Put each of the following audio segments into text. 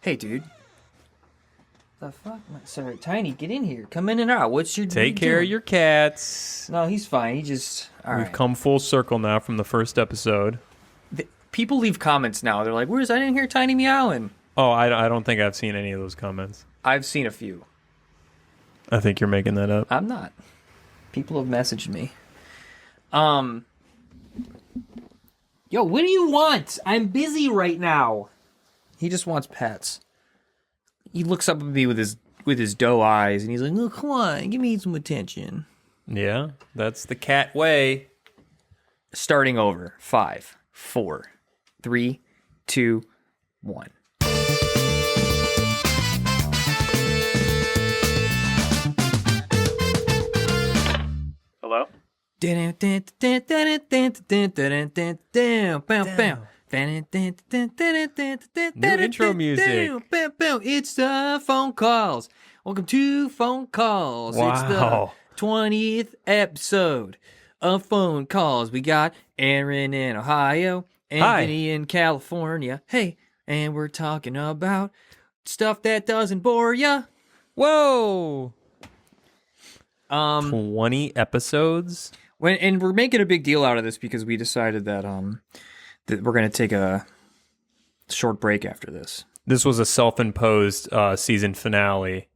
Hey, dude. The fuck? Sorry, Tiny, get in here. Come in and out. What's your... Take care of your cats. No, he's fine. He just... All We've right. come full circle now from the first episode. People leave comments now. They're like, I didn't hear Tiny meowing. Oh, I don't think I've seen any of those comments. I've seen a few. I think you're making that up. I'm not. People have messaged me. Yo, what do you want? I'm busy right now. He just wants pets. He looks up at me with his doe eyes, and he's like, "Oh, come on, give me some attention." Yeah, that's the cat way. Starting over. 5, 4, 3, 2, 1. Hello? New intro music. It's the Fonecallz. Welcome to Fonecallz. Wow. It's the 20th episode of Fonecallz. We got Aaron in Ohio and Hi. Vinny in California. Hey, and we're talking about stuff that doesn't bore ya. Whoa! 20 episodes? And we're making a big deal out of this because we decided that that we're going to take a short break after this. This was a self-imposed season finale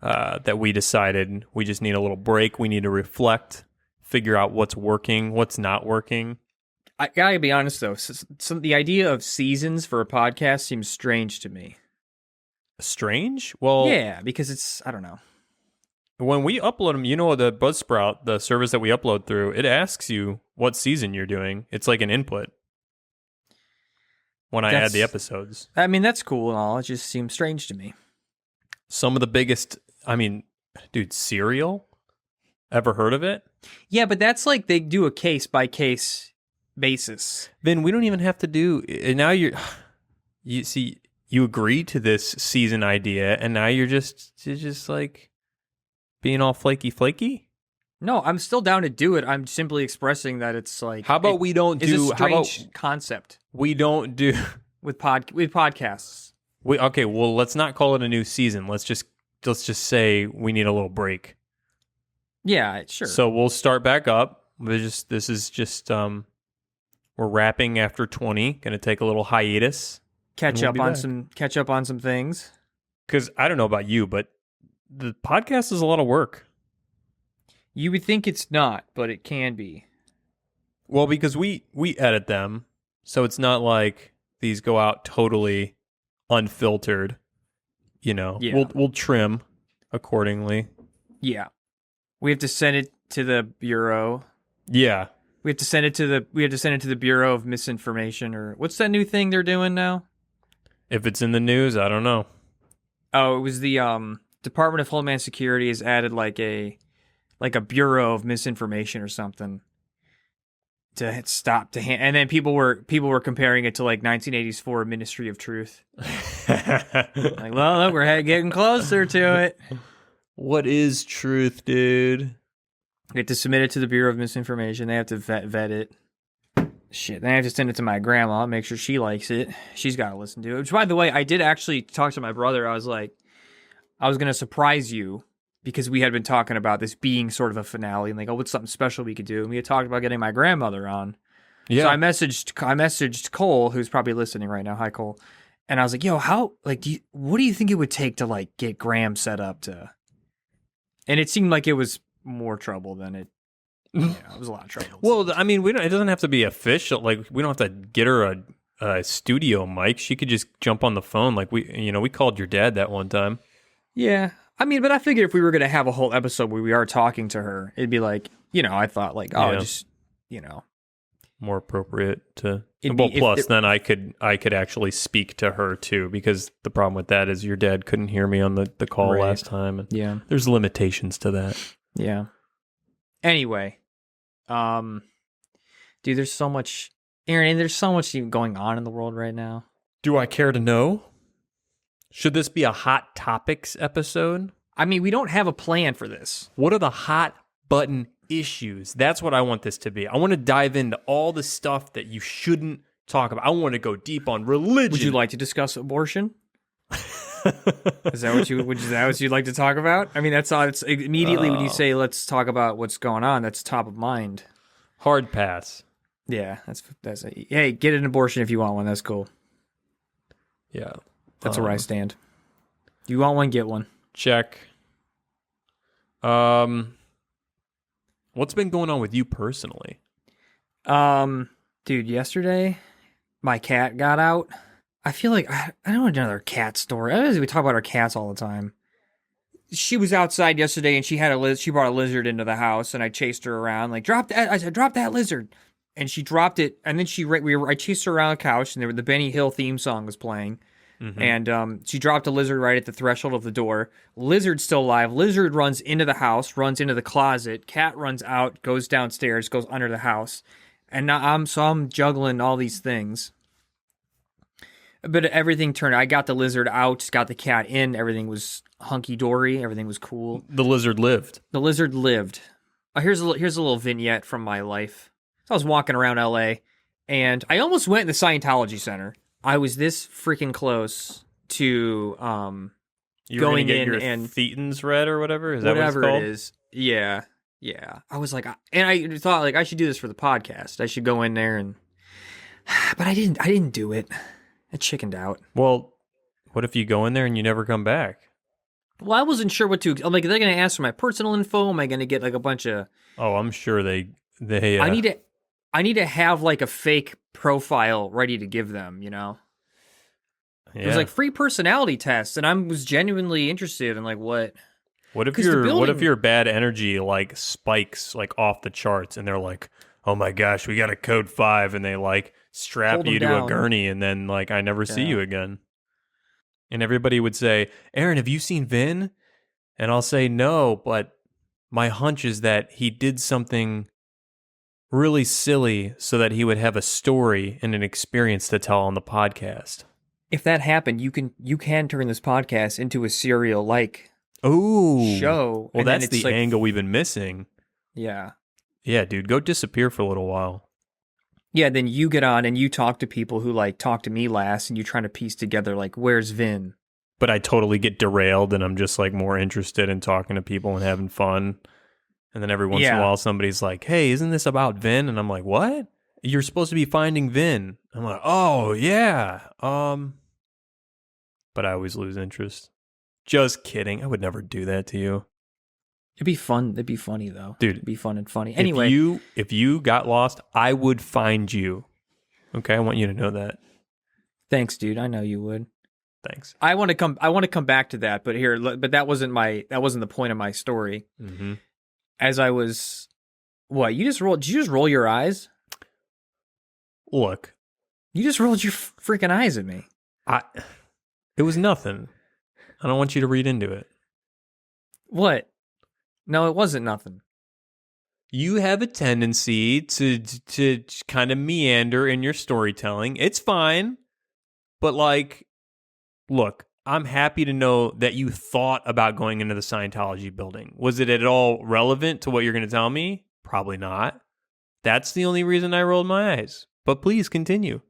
that we decided we just need a little break. We need to reflect, figure out what's working, what's not working. I gotta be honest though, the idea of seasons for a podcast seems strange to me. Strange? Well, Yeah, because it's, I don't know. when we upload them, you know, the Buzzsprout, the service that we upload through, it asks you what season you're doing. It's like an input when I add the episodes. I mean, that's cool and all. It just seems strange to me. Some of the biggest, dude, Serial? Ever heard of it? Yeah, but that's like they do a case by case basis. Then we don't even have to do, and now you see, you agree to this season idea, and now you're just like being all flaky? No, I'm still down to do it. I'm simply expressing that it's like... How about we don't do... It's a strange concept we don't do... with podcasts. Okay, well, let's not call it a new season. Let's just say we need a little break. Yeah, sure. So we'll start back up. This is just we're wrapping after 20. Going to take a little hiatus. Catch up on some things. Because I don't know about you, but the podcast is a lot of work. You would think it's not, but it can be. Well, because we edit them, so it's not like these go out totally unfiltered. You know, Yeah. we'll trim accordingly. Yeah. We have to send it to the bureau. Yeah. We have to send it to the Bureau of Misinformation, or what's that new thing they're doing now? If it's in the news, I don't know. Oh, it was the Department of Homeland Security has added like a Bureau of Misinformation or something to stop and then people were comparing it to like 1984 Ministry of Truth. Like, well, look, we're getting closer to it. What is truth, dude? I get to submit it to the Bureau of Misinformation. They have to vet it. Shit, then I have to send it to my grandma, make sure she likes it. She's got to listen to it. Which, by the way, I did actually talk to my brother. I was like, I was going to surprise you because we had been talking about this being sort of a finale and like, oh, what's something special we could do? And we had talked about getting my grandmother on. Yeah. So I messaged Cole, who's probably listening right now. Hi, Cole. And I was like, yo, what do you think it would take to like get Graham set up to... And it seemed like it was more trouble than it... Yeah, it was a lot of trouble. Well, I mean, it doesn't have to be official. Like, we don't have to get her a studio mic. She could just jump on the phone. Like, we called your dad that one time. Yeah. I mean, but I figured if we were going to have a whole episode where we are talking to her, it'd be like, I thought like, just. More appropriate to... It'd well, be- plus, then I could actually speak to her, too, because the problem with that is your dad couldn't hear me on the call Right. last time. And Yeah. there's limitations to that. Yeah. Anyway. Dude, there's so much... Aaron, there's so much going on in the world right now. Do I care to know? Should this be a hot topics episode? I mean, we don't have a plan for this. What are the hot button issues? That's what I want this to be. I want to dive into all the stuff that you shouldn't talk about. I want to go deep on religion. Would you like to discuss abortion? Is that what you'd like to talk about? I mean, that's all. It's immediately when you say let's talk about what's going on, that's top of mind. Hard pass. Yeah, hey, get an abortion if you want one. That's cool. Yeah. That's where I stand. You want one, get one. Check. What's been going on with you personally? Dude, yesterday my cat got out. I feel like I don't want another cat story. We talk about our cats all the time. She was outside yesterday and she brought a lizard into the house and I chased her around like drop that. I said drop that lizard, and she dropped it. And then I chased her around the couch and the Benny Hill theme song was playing. Mm-hmm. And she dropped a lizard right at the threshold of the door. Lizard's still alive. Lizard runs into the house, runs into the closet. Cat runs out, goes downstairs, goes under the house. And now I'm juggling all these things. But everything turned. I got the lizard out, got the cat in. Everything was hunky dory. Everything was cool. The lizard lived. The lizard lived. Here's a little vignette from my life. So I was walking around LA, and I almost went in the Scientology Center. I was this freaking close to going in your and thetans read or whatever. Is that what it's called? Whatever it is. Yeah. I was like, and I thought like I should do this for the podcast. I should go in there and, but I didn't do it. I chickened out. Well, what if you go in there and you never come back? Well, I wasn't sure what to. I'm like, they're going to ask for my personal info. Am I going to get like a bunch of? Oh, I'm sure they. I need to have like a fake profile ready to give them. You know. Yeah. It was like free personality tests, and I was genuinely interested in like what. What if your bad energy like spikes like off the charts, and they're like, oh my gosh, we got a code 5, and they like strap you to a gurney, and then like I never see you again. And everybody would say, Aaron, have you seen Vin? And I'll say no, but my hunch is that he did something really silly so that he would have a story and an experience to tell on the podcast. If that happened, you can turn this podcast into a serial like show. Well, that's the angle we've been missing. Yeah. Yeah, dude, go disappear for a little while. Yeah, then you get on and you talk to people who like talked to me last, and you're trying to piece together like, where's Vin? But I totally get derailed, and I'm just like more interested in talking to people and having fun. And then every once in a while, somebody's like, hey, isn't this about Vin? And I'm like, what? You're supposed to be finding Vin. I'm like, oh, yeah. But I always lose interest. Just kidding. I would never do that to you. It'd be fun. It'd be funny, though. Dude. It'd be fun and funny. Anyway. If you got lost, I would find you. Okay? I want you to know that. Thanks, dude. I know you would. Thanks. I want to come back to that, but that wasn't the point of my story. Mm-hmm. As I was, did you just roll your eyes? Look. You just rolled your freaking eyes at me. It was nothing. I don't want you to read into it. What? No, it wasn't nothing. You have a tendency to kind of meander in your storytelling. It's fine. But like, look, I'm happy to know that you thought about going into the Scientology building. Was it at all relevant to what you're going to tell me? Probably not. That's the only reason I rolled my eyes. But please continue.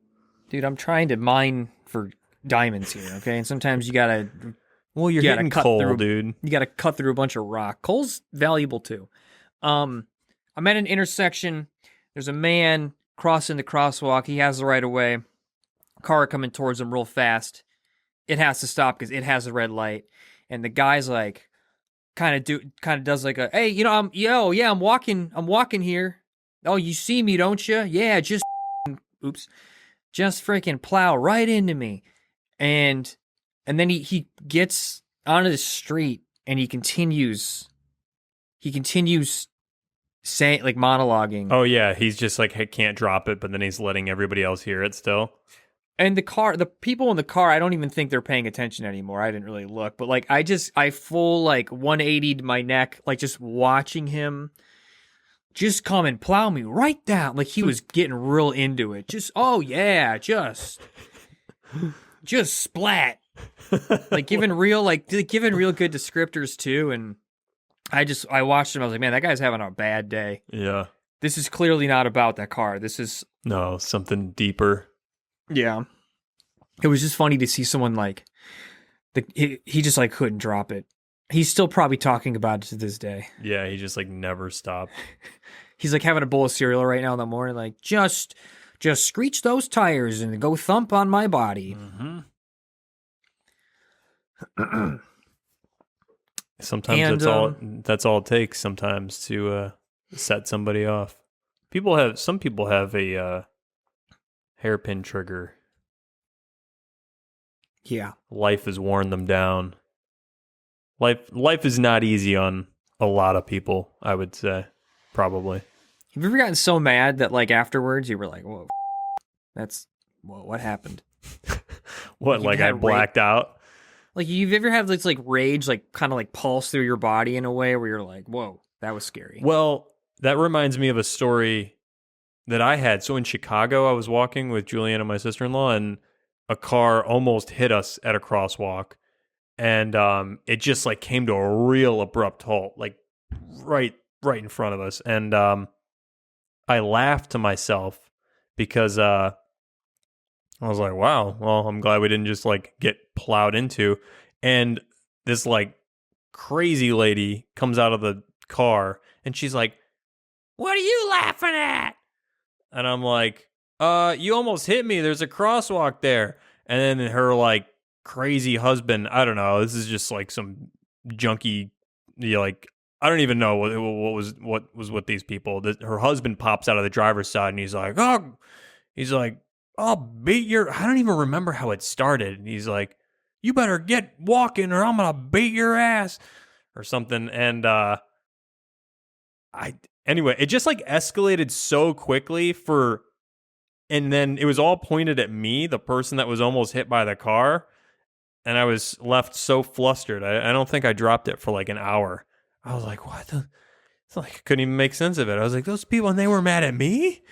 Dude, I'm trying to mine for diamonds here, okay? And sometimes you gotta... Well, you're getting coal, dude. You gotta cut through a bunch of rock. Coal's valuable, too. I'm at an intersection. There's a man crossing the crosswalk. He has the right of way. Car coming towards him real fast. It has to stop because it has a red light. And the guy's like, kind of does like a, hey, you know, I'm walking here. Oh, you see me, don't you? Yeah, just freaking plow right into me. And then he gets onto the street and he continues saying, like, monologuing. Oh yeah, he's just like, hey, can't drop it, but then he's letting everybody else hear it still. And the people in the car, I don't even think they're paying attention anymore. I didn't really look, but like I full like 180'd my neck, like just watching him just come and plow me right down. Like he was getting real into it. Just, oh yeah, just splat. Like giving real good descriptors too. And I watched him. I was like, man, that guy's having a bad day. Yeah. This is clearly not about that car. This is something deeper. Yeah. It was just funny to see someone like He just like couldn't drop it. He's still probably talking about it to this day. Yeah, he just like never stopped. He's like having a bowl of cereal right now in the morning, like just screech those tires and go thump on my body. Mm-hmm. Sometimes that's all it takes. Sometimes to set somebody off. Some people have a hairpin trigger. Yeah, life has worn them down. Life is not easy on a lot of people, I would say, probably. Have you ever gotten so mad that like afterwards you were like, "Whoa, what happened?" What, like I blacked out? Like you've ever had this like rage, like kind of like pulse through your body in a way where you're like, "Whoa, that was scary." Well, that reminds me of a story that I had. So in Chicago, I was walking with Juliana, my sister-in-law, and a car almost hit us at a crosswalk. And it just like came to a real abrupt halt, like right in front of us. And I laughed to myself because I was like, wow, well, I'm glad we didn't just like get plowed into. And this like crazy lady comes out of the car and she's like, "What are you laughing at?" And I'm like, you almost hit me. There's a crosswalk there. And then her like crazy husband, I don't know, this is just like some junky, like, I don't even know what was with these people. Her husband pops out of the driver's side and he's like, "I'll beat your," I don't even remember how it started. And he's like, "You better get walking or I'm gonna beat your ass," or something. And anyway, it just like escalated so quickly and then it was all pointed at me, the person that was almost hit by the car. And I was left so flustered. I don't think I dropped it for like an hour. I was like, what the? It's like, I couldn't even make sense of it. I was like, those people, and they were mad at me?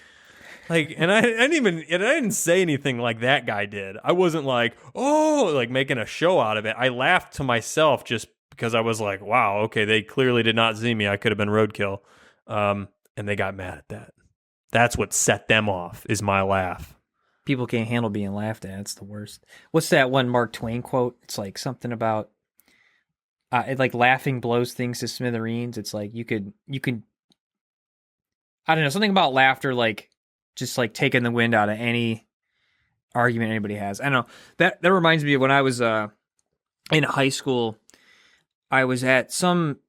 Like, and I didn't say anything like that guy did. I wasn't like, oh, like making a show out of it. I laughed to myself just because I was like, wow, okay, they clearly did not see me. I could have been roadkill. And they got mad at that. That's what set them off, is my laugh. People can't handle being laughed at. It's the worst. What's that one Mark Twain quote? It's like something about like laughing blows things to smithereens. It's like you can I don't know, something about laughter like just like taking the wind out of any argument anybody has. I don't know. That reminds me of when I was in high school. I was at some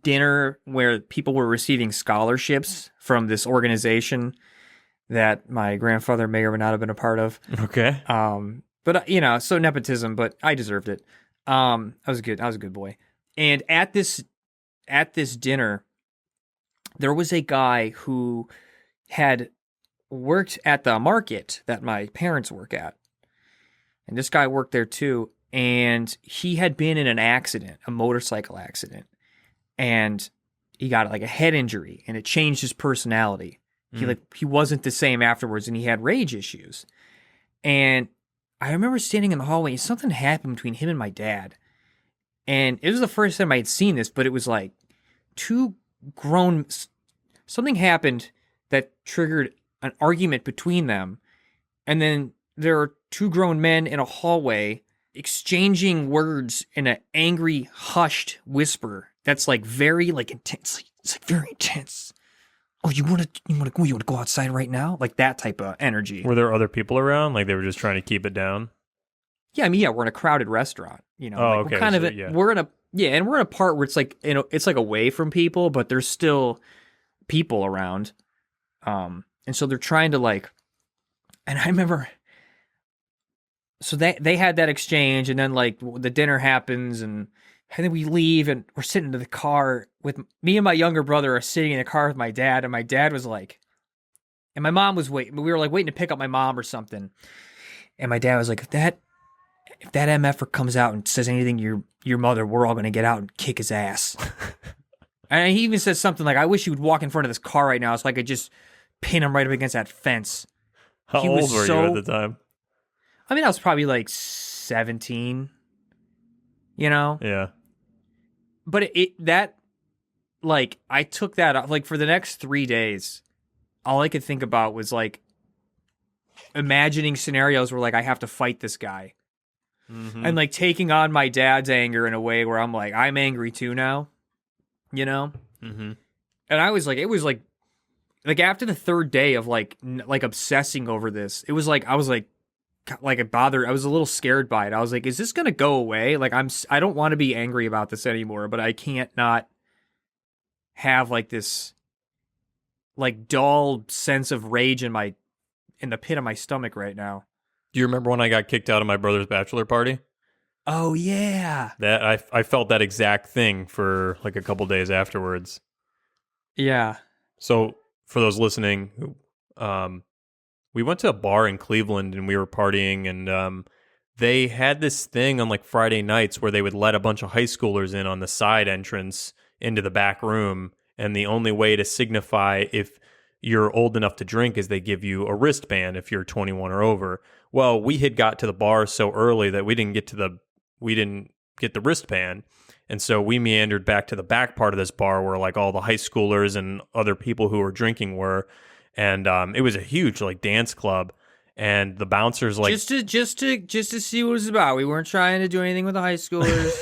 dinner where people were receiving scholarships from this organization that my grandfather may or may not have been a part of. Okay. But you know, so nepotism, but I deserved it. I was a good boy. And at this dinner, there was a guy who had worked at the market that my parents work at. And this guy worked there too. And he had been in an accident, a motorcycle accident. And he got like a head injury and it changed his personality. He wasn't the same afterwards and he had rage issues. And I remember standing in the hallway and something happened between him and my dad. And it was the first time I had seen this, but it was like something happened that triggered an argument between them. And then there are two grown men in a hallway exchanging words in an angry, hushed whisper that's like very like intense. It's like very intense. Oh, you want to go outside right now? Like that type of energy. Were there other people around? Like they were just trying to keep it down? Yeah, I mean, we're in a crowded restaurant. You know, like okay. We're in a part where it's like, you know, it's like away from people, but there's still people around. And so they're trying to like, and I remember, so they had that exchange, and then like the dinner happens, and then we leave, and we're sitting in the car with me and my younger brother are sitting in the car with my dad, and my dad was like, and my mom was waiting. We were like waiting to pick up my mom or something, and my dad was like, if that MFer comes out and says anything to your mother, we're all gonna get out and kick his ass. And he even said something like, I wish he would walk in front of this car right now so I could just pin him right up against that fence. How old were you at the time? I mean, I was probably like 17, you know? Yeah. But I took that off, like for the next 3 days, all I could think about was like imagining scenarios where like I have to fight this guy. and like taking on my dad's anger in a way where I'm like, I'm angry too now, you know? Mm-hmm. And I was like, it was like after the third day of like obsessing over this, it was like, I was like bothered. I was a little scared by it. I was like, is this going to go away? Like, I don't want to be angry about this anymore, but I can't not have like this like dull sense of rage in the pit of my stomach right now. Do you remember when I got kicked out of my brother's bachelor party? Oh yeah. That I felt that exact thing for like a couple days afterwards. Yeah. So for those listening, we went to a bar in Cleveland and we were partying, and they had this thing on like Friday nights where they would let a bunch of high schoolers in on the side entrance into the back room, and the only way to signify if you're old enough to drink is they give you a wristband if you're 21 or over. Well, we had got to the bar so early that we didn't get the wristband. And so we meandered back to the back part of this bar where like all the high schoolers and other people who were drinking were. And it was a huge like dance club. And the bouncers like just to see what it was about. We weren't trying to do anything with the high schoolers.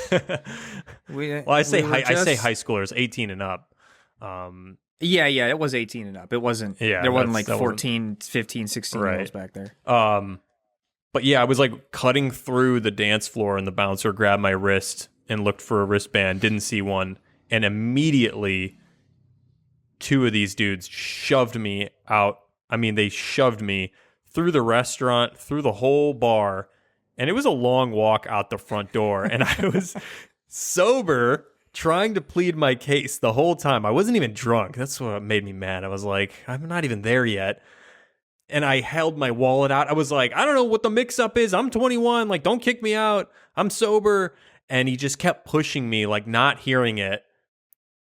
I say high schoolers, 18 and up. Yeah, it was 18 and up. It wasn't. Yeah, there wasn't like 14, 15, 16 year olds back there. But yeah, I was like cutting through the dance floor, and the bouncer grabbed my wrist and looked for a wristband. Didn't see one, and immediately, two of these dudes shoved me out. I mean, they shoved me through the restaurant, through the whole bar, and it was a long walk out the front door. And I was sober, trying to plead my case the whole time. I wasn't even drunk. That's what made me mad. I was like, I'm not even there yet. And I held my wallet out. I was like, I don't know what the mix-up is. I'm 21. Like, don't kick me out. I'm sober. And he just kept pushing me, like, not hearing it.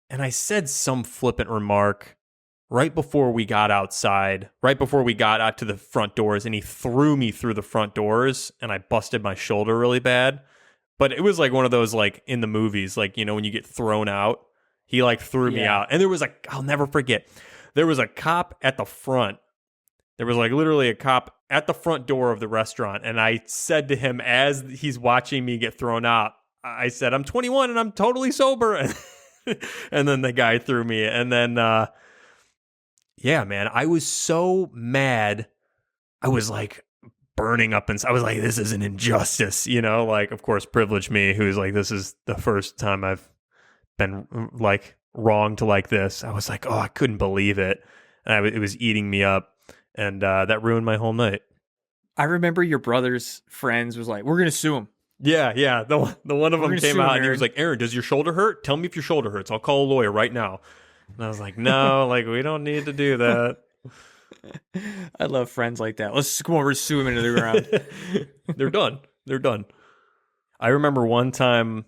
And I said some flippant remark right before we got outside, right before we got out to the front doors, and he threw me through the front doors, and I busted my shoulder really bad. But it was like one of those, like, in the movies, like, you know, when you get thrown out, he, like, threw me out. And there was, I'll never forget, there was a cop at the front. There was, like, literally a cop at the front door of the restaurant, and I said to him as he's watching me get thrown out, I said, I'm 21 and I'm totally sober. And then the guy threw me. And then, yeah, man, I was so mad. I was, like, burning up inside. I was like, this is an injustice, you know? Like, of course, privileged me, who's like, this is the first time I've been, like, wronged like this. I was like, oh, I couldn't believe it. And it was eating me up. And that ruined my whole night. I remember your brother's friends was like, we're going to sue him. Yeah. The one of them came out and he was like, Aaron, does your shoulder hurt? Tell me if your shoulder hurts. I'll call a lawyer right now. And I was like, no, like, we don't need to do that. I love friends like that. Let's come over and sue him into the ground. They're done. I remember one time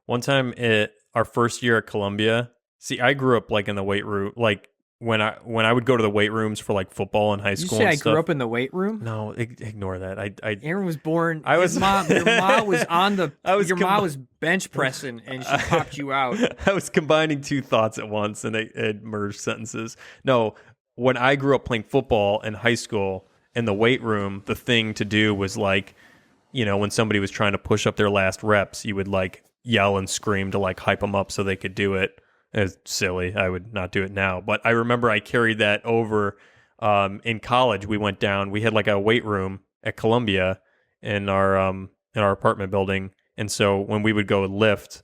at our first year at Columbia. See, I grew up like in the weight room, like when I would go to the weight rooms for like football in high school. You say and I stuff. grew up in the weight room? No, ignore that. Aaron was born. Your mom was on the. Mom was bench pressing and she popped you out. I was combining two thoughts at once and it merged sentences. No, when I grew up playing football in high school in the weight room, the thing to do was like, you know, when somebody was trying to push up their last reps, you would like yell and scream to like hype them up so they could do it. It's silly. I would not do it now. But I remember I carried that over in college. We went down. We had like a weight room at Columbia in our apartment building. And so when we would go lift,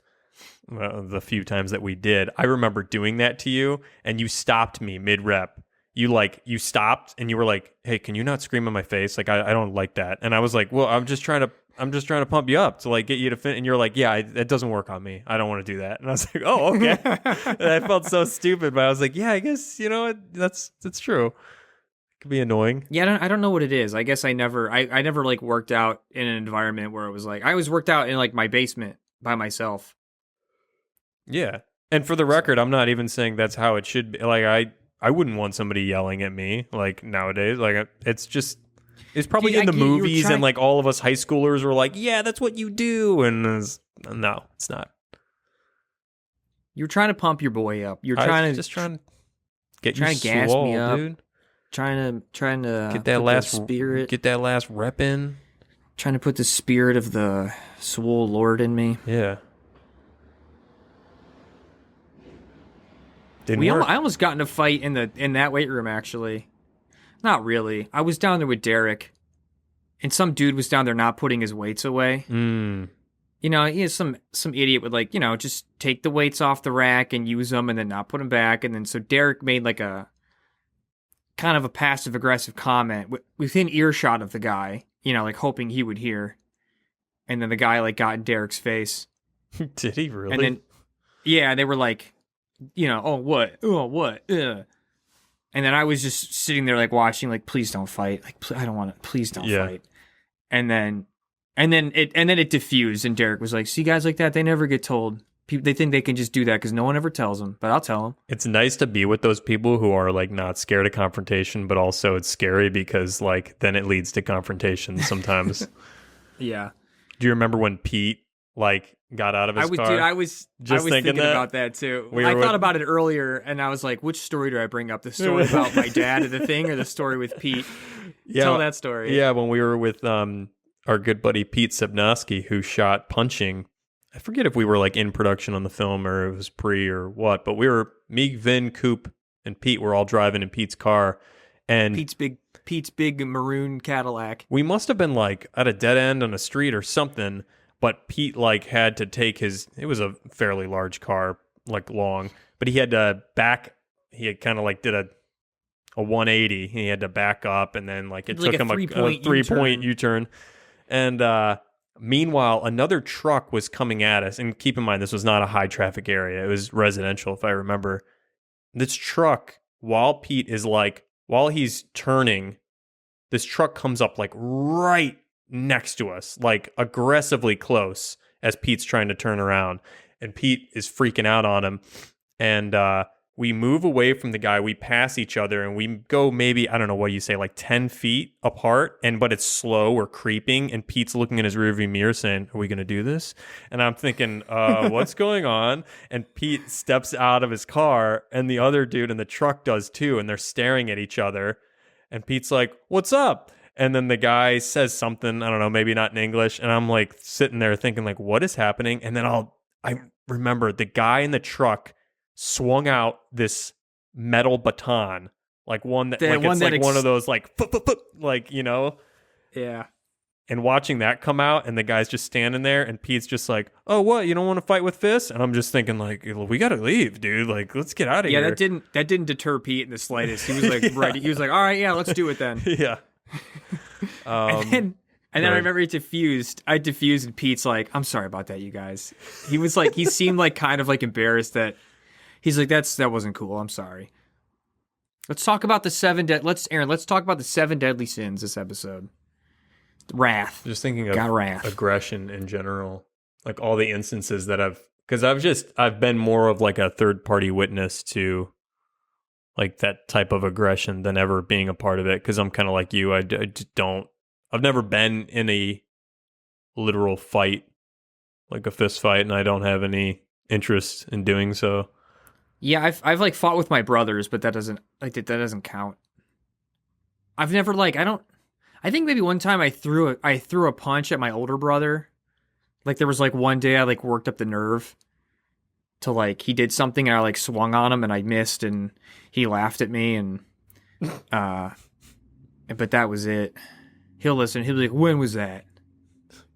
the few times that we did, I remember doing that to you, and you stopped me mid-rep. You stopped and you were like, hey, can you not scream in my face? Like, I don't like that. And I was like, well, I'm just trying to pump you up to like get you to fit. And you're like, yeah, that doesn't work on me. I don't want to do that. And I was like, oh, okay. And I felt so stupid, but I was like, yeah, I guess, you know, that's true. It could be annoying. Yeah. I don't know what it is. I guess I never like worked out in an environment where it was like, I always worked out in like my basement by myself. Yeah. And for the record, I'm not even saying that's how it should be. Like, I wouldn't want somebody yelling at me like nowadays. Like, it's probably in the movies and like all of us high schoolers were like, yeah, that's what you do. And no, it's not. You're trying to pump your boy up. You're trying to get you gas swole, me up, dude. Trying to get that last rep in. Trying to put the spirit of the swole lord in me. Yeah. I almost got in a fight in that weight room, actually. Not really. I was down there with Derek, and some dude was down there not putting his weights away. You know, he is some idiot would like, you know, just take the weights off the rack and use them and then not put them back. And then so Derek made like a kind of a passive aggressive comment within earshot of the guy, you know, like hoping he would hear. And then the guy like got in Derek's face. Did he really? And then, yeah, they were like, you know, oh, what? Oh, what? And then I was just sitting there like watching, like, please don't fight. Like, I don't want to, please don't fight. And then it diffused, and Derek was like, "See, guys like that, they never get told. People, they think they can just do that because no one ever tells them. But I'll tell them." It's nice to be with those people who are like not scared of confrontation, but also it's scary because like then it leads to confrontation sometimes. Yeah. Do you remember when Pete like got out of his car? Dude, I was thinking about that too. I thought about it earlier, and I was like, "Which story do I bring up? The story about my dad and the thing, or the story with Pete?" Yeah, tell that story. Yeah, when we were with our good buddy Pete Sebnowski, who shot Punching. I forget if we were like in production on the film or it was pre or what, but me, Vin, Coop, and Pete were all driving in Pete's car, and Pete's big maroon Cadillac. We must have been like at a dead end on a street or something, but Pete like had to take it was a fairly large car, like long, but he had to he had kind of like did a 180. He had to back up, and then like it took him a 3-point U-turn. And meanwhile, another truck was coming at us. And keep in mind, this was not a high traffic area. It was residential, if I remember. This truck, while he's turning, this truck comes up like right next to us, like aggressively close as Pete's trying to turn around. And Pete is freaking out on him. And we move away from the guy, we pass each other, and we go maybe, I don't know what you say, like 10 feet apart, but it's slow, we're creeping, and Pete's looking in his rearview mirror saying, "Are we going to do this?" And I'm thinking, what's going on? And Pete steps out of his car, and the other dude in the truck does too, and they're staring at each other, and Pete's like, "What's up?" And then the guy says something, I don't know, maybe not in English, and I'm like sitting there thinking like, what is happening? And then I remember the guy in the truck swung out this metal baton, like one that like it's like one of those like like, you know. Yeah. And watching that come out, and the guy's just standing there, and Pete's just like, "Oh, what? You don't want to fight with fists?" And I'm just thinking like, "We got to leave, dude. Like, let's get out of here." Yeah, that didn't deter Pete in the slightest. He was like, yeah. Right. He was like, "All right, yeah, let's do it then." Yeah. And then I remember it diffused. I diffused, and Pete's like, "I'm sorry about that, you guys." He was like, he seemed like kind of like embarrassed that. He's like, that wasn't cool. I'm sorry. Let's talk about the Aaron, let's talk about the 7 deadly sins this episode. Wrath. Just thinking of aggression in general. Like all the instances that I've been more of like a third party witness to like that type of aggression than ever being a part of it. Cause I'm kind of like you. I've never been in a literal fight, like a fist fight, and I don't have any interest in doing so. Yeah, I've like fought with my brothers, but that doesn't count. I've never I think maybe one time I threw a punch at my older brother. Like there was like one day I like worked up the nerve to like he did something and I like swung on him and I missed and he laughed at me and but that was it. He'll listen. He'll be like, "When was that?"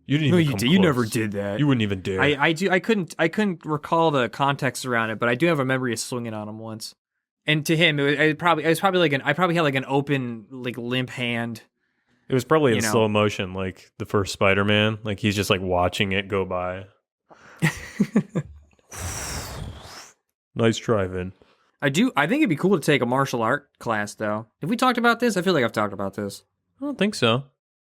You didn't even come close. You never did that. You wouldn't even dare. I couldn't recall the context around it, but I do have a memory of swinging on him once. And to him, I probably had like an open like limp hand. It was probably in slow motion, like the first Spider-Man. Like he's just like watching it go by. Nice try, Vin. I think it'd be cool to take a martial art class, though. Have we talked about this? I feel like I've talked about this. I don't think so.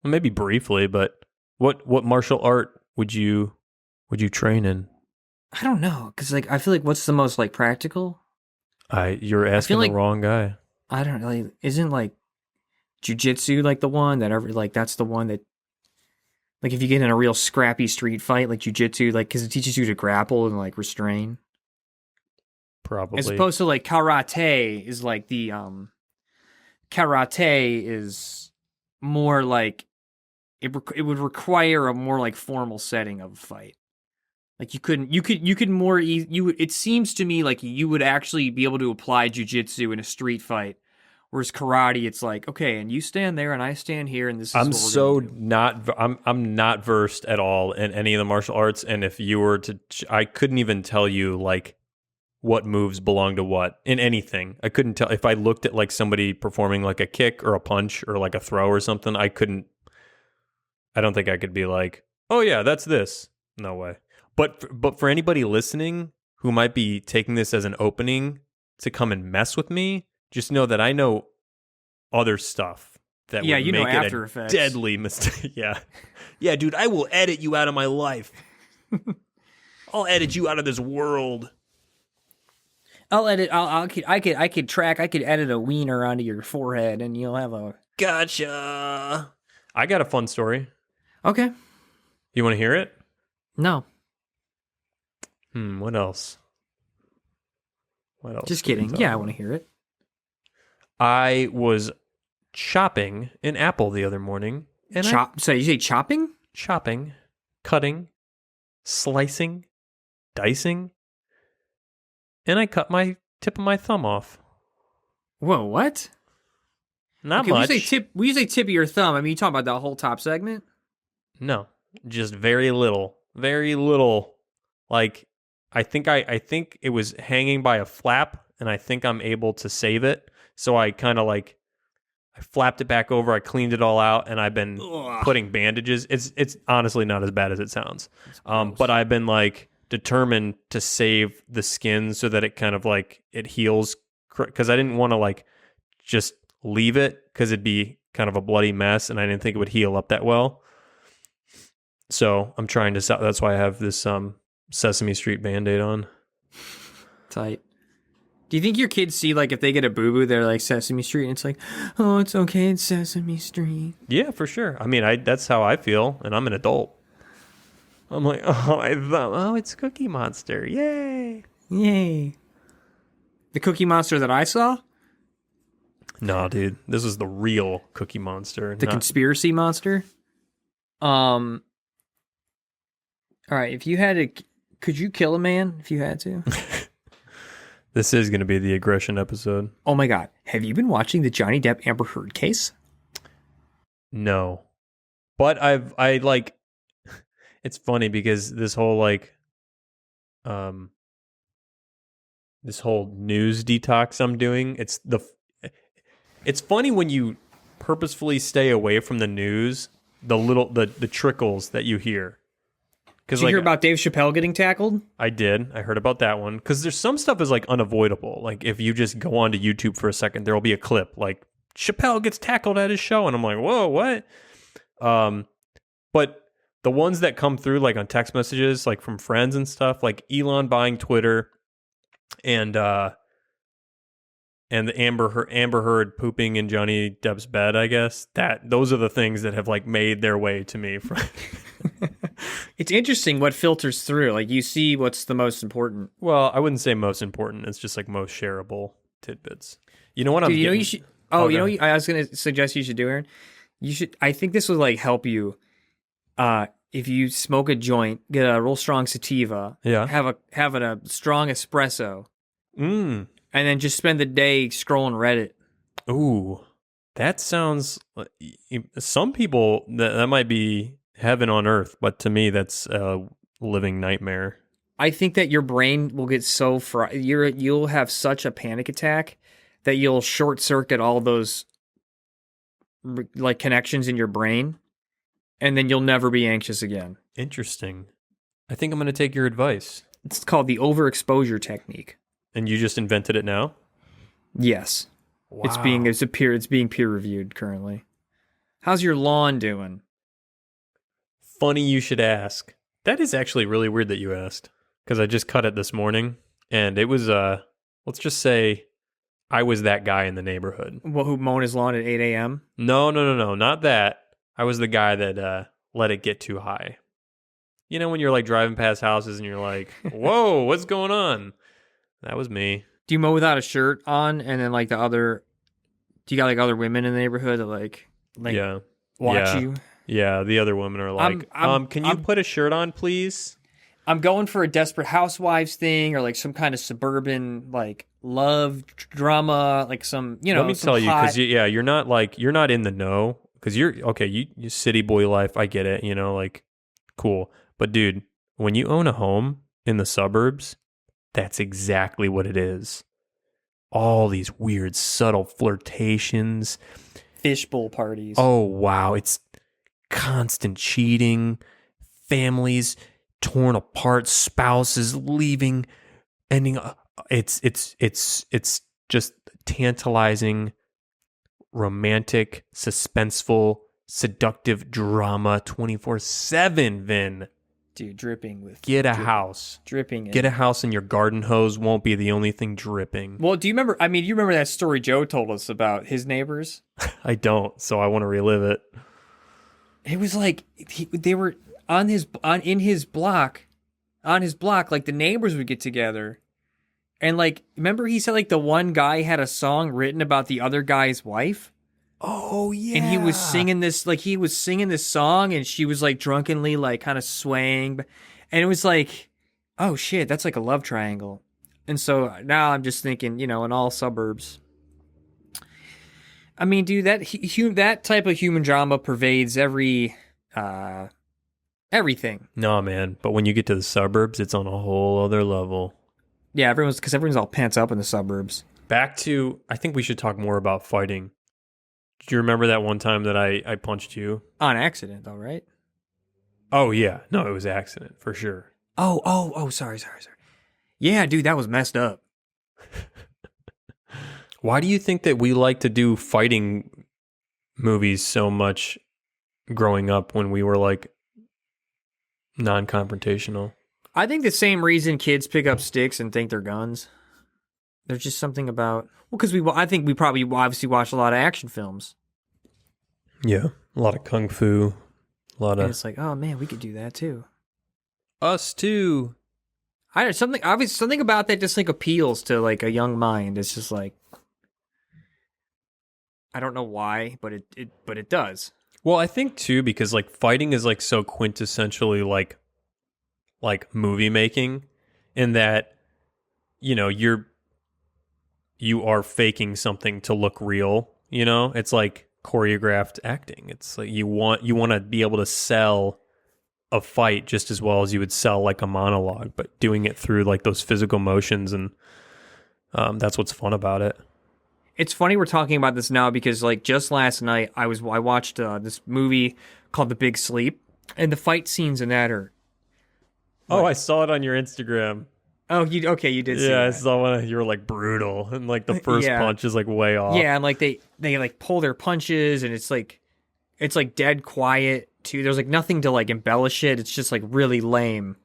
Well, maybe briefly, but. What martial art would you train in? I don't know, because like I feel like what's the most like practical? You're asking the wrong guy. I don't know. Like, isn't like jiu-jitsu like the one that that's the one that like if you get in a real scrappy street fight like jiu-jitsu like because it teaches you to grapple and like restrain. Probably. As opposed to like karate is like karate is more like it would require a more like formal setting of a fight. Like you could more it seems to me like you would actually be able to apply jujitsu in a street fight, whereas karate it's like, okay, and you stand there and I stand here and this is what we're gonna do. I'm not versed at all in any of the martial arts, and if you were to, I couldn't even tell you like what moves belong to what in anything. I couldn't tell if I looked at like somebody performing like a kick or a punch or like a throw or something. I don't think I could be like, oh yeah, that's this. No way. But for anybody listening who might be taking this as an opening to come and mess with me, just know that I know other stuff that would make it After a Effects. Deadly mistake. Yeah, dude, I will edit you out of my life. I'll edit you out of this world. I could edit a wiener onto your forehead and you'll have a... Gotcha. I got a fun story. Okay. You want to hear it? No. What else? Just kidding. Yeah, I want to hear it. I was chopping an apple the other morning. And So you say chopping? Chopping, cutting, slicing, dicing, and I cut my tip of my thumb off. Whoa, what? Not much. When you say tip of your thumb, I mean, you talking about the whole top segment? No, just very little. Very little. Like, I think it was hanging by a flap, and I think I'm able to save it. So I kind of like, I flapped it back over, I cleaned it all out, and I've been putting bandages. It's honestly not as bad as it sounds. But I've been like determined to save the skin so that it kind of like, it heals. Because I didn't want to like just leave it because it'd be kind of a bloody mess, and I didn't think it would heal up that well. So I'm trying to, that's why I have this Sesame Street Band-Aid on. Tight. Do you think your kids see, like, if they get a boo-boo, they're like Sesame Street, and it's like, oh, it's okay, it's Sesame Street? Yeah, for sure. I mean, that's how I feel, and I'm an adult. I'm like, it's Cookie Monster. Yay. Yay. The Cookie Monster that I saw? No, dude. This is the real Cookie Monster. The conspiracy monster? All right, if you had to... Could you kill a man if you had to? This is going to be the aggression episode. Oh my God. Have you been watching the Johnny Depp Amber Heard case? No. But I like, it's funny because this whole like, this whole news detox I'm doing, it's funny when you purposefully stay away from the news, the trickles that you hear. Did you hear about Dave Chappelle getting tackled? I did. I heard about that one. Because there's some stuff is like unavoidable. Like if you just go onto YouTube for a second, there will be a clip like Chappelle gets tackled at his show, and I'm like, whoa, what? But the ones that come through like on text messages, like from friends and stuff, like Elon buying Twitter, and the Amber Heard pooping in Johnny Depp's bed, I guess those are the things that have like made their way to me. It's interesting what filters through. Like you see what's the most important. Well, I wouldn't say most important. It's just like most shareable tidbits. You know what I'm? You should. Oh, you know, I was going to suggest you should do, Aaron. You should. I think this would like help you. If you smoke a joint, get a real strong sativa. Yeah. Have a strong espresso. And then just spend the day scrolling Reddit. Ooh, that sounds. Some people that might be heaven on earth, but to me, that's a living nightmare. I think that your brain will get so fried. You'll have such a panic attack that you'll short circuit all those like connections in your brain, and then you'll never be anxious again. Interesting. I think I'm going to take your advice. It's called the overexposure technique. And you just invented it now? Yes. Wow. It's being peer reviewed currently. How's your lawn doing? Funny you should ask. That is actually really weird that you asked, because I just cut it this morning, and it was let's just say I was that guy in the neighborhood. Well, who mowed his lawn at 8 a.m.? No, not that. I was the guy that let it get too high. You know when you're like driving past houses and you're like, whoa, what's going on? That was me. Do you mow without a shirt on, and then like do you got like other women in the neighborhood that like yeah. watch you? Yeah, the other women are like, can you put a shirt on, please? I'm going for a Desperate Housewives thing, or like some kind of suburban like love drama, like some, Let me tell you, because you're not in the know, because you're okay. You city boy life, I get it. Like cool, but dude, when you own a home in the suburbs, that's exactly what it is. All these weird, subtle flirtations, fishbowl parties. Oh wow, it's constant cheating, families torn apart, spouses leaving, ending. It's just tantalizing, romantic, suspenseful, seductive drama 24/7. Vin, dude, dripping. House, dripping. Get a house, and your garden hose won't be the only thing dripping. Well, do you remember? I mean, you remember that story Joe told us about his neighbors? I don't, so I want to relive it. It was like they were in his block, like the neighbors would get together, and like remember he said like the one guy had a song written about the other guy's wife. Oh yeah, and he was singing this song, and she was like drunkenly like kind of swaying, and it was like, oh shit, that's like a love triangle. And so now I'm just thinking, in all suburbs. I mean, dude, that type of human drama pervades everything. No, man. But when you get to the suburbs, it's on a whole other level. Yeah, everyone's all pants up in the suburbs. Back to, I think we should talk more about fighting. Do you remember that one time that I punched you? On accident, though, right? Oh, yeah. No, it was an accident, for sure. Oh, sorry. Yeah, dude, that was messed up. Why do you think that we like to do fighting movies so much growing up when we were like non-confrontational? I think the same reason kids pick up sticks and think they're guns. There's just something about, because I think we probably obviously watch a lot of action films. Yeah, a lot of kung fu, and it's like, oh man, we could do that too. Us too. I don't something about that just like appeals to like a young mind. It's just like, I don't know why, but it does. Well, I think too, because like fighting is like so quintessentially like movie making, in that you are faking something to look real. It's like choreographed acting. It's like you want to be able to sell a fight just as well as you would sell like a monologue, but doing it through like those physical motions, and that's what's fun about it. It's funny we're talking about this now because like just last night I watched this movie called The Big Sleep, and the fight scenes in that are. Oh, I saw it on your Instagram. Oh, you did see that. Yeah, I saw one. You were like brutal, and like the first punch is like way off. Yeah, and like they like pull their punches, and it's like dead quiet too. There's like nothing to like embellish it. It's just like really lame.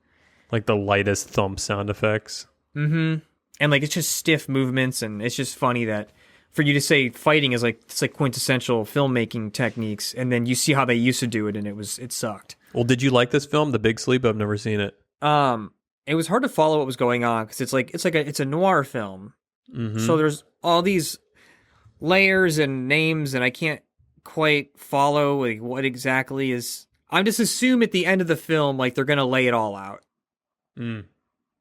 Like the lightest thump sound effects. Mm-hmm. And like it's just stiff movements, and it's just funny that for you to say fighting is like it's like quintessential filmmaking techniques, and then you see how they used to do it, and it sucked. Well, did you like this film, The Big Sleep? I've never seen it. It was hard to follow what was going on because it's a noir film, so there's all these layers and names, and I can't quite follow like what exactly is. I'm just assume at the end of the film like they're gonna lay it all out.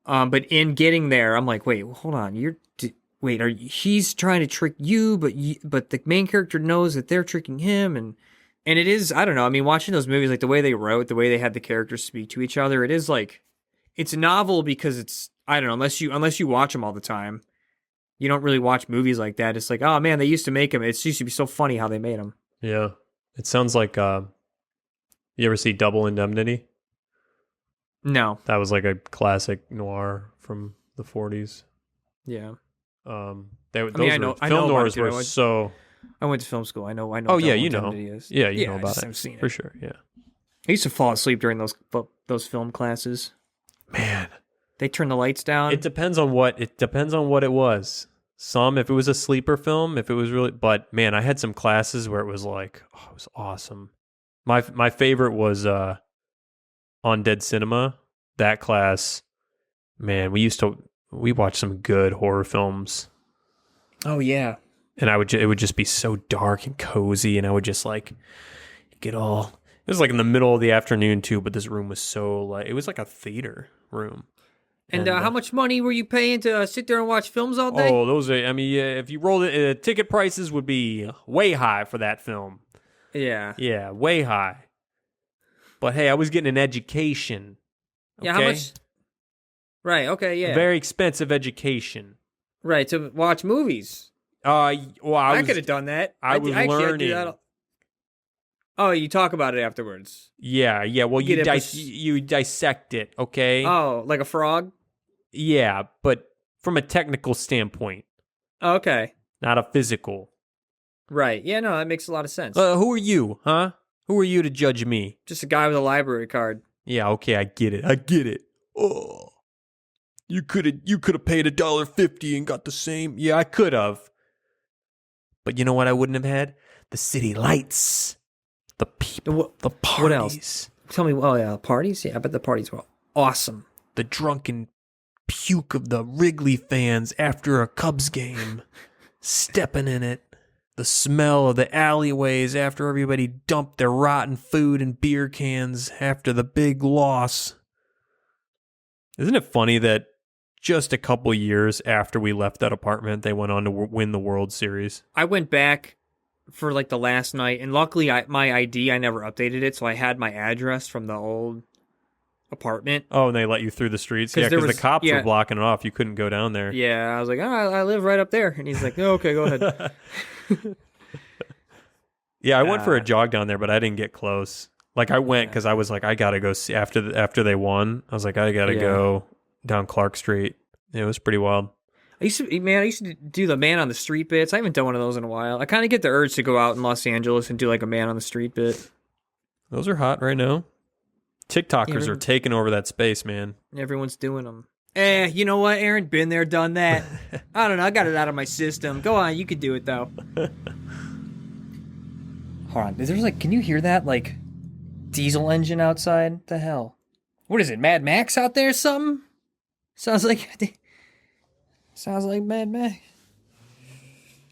But in getting there, I'm like, wait, hold on, he's trying to trick you, but the main character knows that they're tricking him, and it is, I don't know. I mean, watching those movies, like the way they wrote, the way they had the characters speak to each other, it is like. It's novel because it's, I don't know, unless you watch them all the time, you don't really watch movies like that. It's like, oh man, they used to make them. It used to be so funny how they made them. Yeah. It sounds like, you ever see Double Indemnity? No. That was like a classic noir from the 40s. Yeah. Film noirs were so. I went to film school. I know. Oh yeah, you know. Is. Yeah, you know about it. I've seen it for sure. Yeah. I used to fall asleep during those film classes. Man, they turn the lights down. It depends on what it was. Some, if it was a sleeper film, if it was really, but man, I had some classes where it was like, oh, it was awesome. My favorite was On Dead Cinema. That class, man, we watched some good horror films. Oh yeah. And it would just be so dark and cozy, and I would just like get all It was like in the middle of the afternoon too, but this room was so like it was like a theater room. And how much money were you paying to sit there and watch films all day? Oh, those are. I mean, if you rolled it, ticket prices would be way high for that film. Yeah, way high. But hey, I was getting an education. Okay? Yeah, how much? Right. Okay. Yeah. A very expensive education. Right, to watch movies. Well, I could have done that. I was learning. Oh, you talk about it afterwards. Yeah. Well, you dissect it, okay? Oh, like a frog? Yeah, but from a technical standpoint. Oh, okay. Not a physical. Right. Yeah, no, that makes a lot of sense. Who are you, huh? Who are you to judge me? Just a guy with a library card. Yeah, okay, I get it. Oh. You could have paid $1.50 and got the same. Yeah, I could have. But you know what I wouldn't have had? The city lights. The people. The parties. What else? Tell me, oh yeah, parties? Yeah, I bet the parties were awesome. The drunken puke of the Wrigley fans after a Cubs game. Stepping in it. The smell of the alleyways after everybody dumped their rotten food and beer cans after the big loss. Isn't it funny that just a couple years after we left that apartment, they went on to win the World Series? I went back for like the last night, and luckily my ID, I never updated it, so I had my address from the old apartment. Oh, and they let you through the streets? Yeah, because the cops were blocking it off. You couldn't go down there. Yeah, I was like, I live right up there. And he's like, oh, okay, go ahead. Yeah, I went for a jog down there, but I didn't get close. Like, I went because I was like, I got to go see after they won. I was like, I got to go down Clark Street. It was pretty wild. I used to do the man on the street bits. I haven't done one of those in a while. I kind of get the urge to go out in Los Angeles and do like a man on the street bit. Those are hot right now. TikTokers are taking over that space, man. Everyone's doing them. You know what, Aaron? Been there, done that. I don't know. I got it out of my system. Go on. You could do it, though. Hold on. Is there like, can you hear that? Like, diesel engine outside? What the hell? What is it? Mad Max out there or something? Sounds like Mad Max.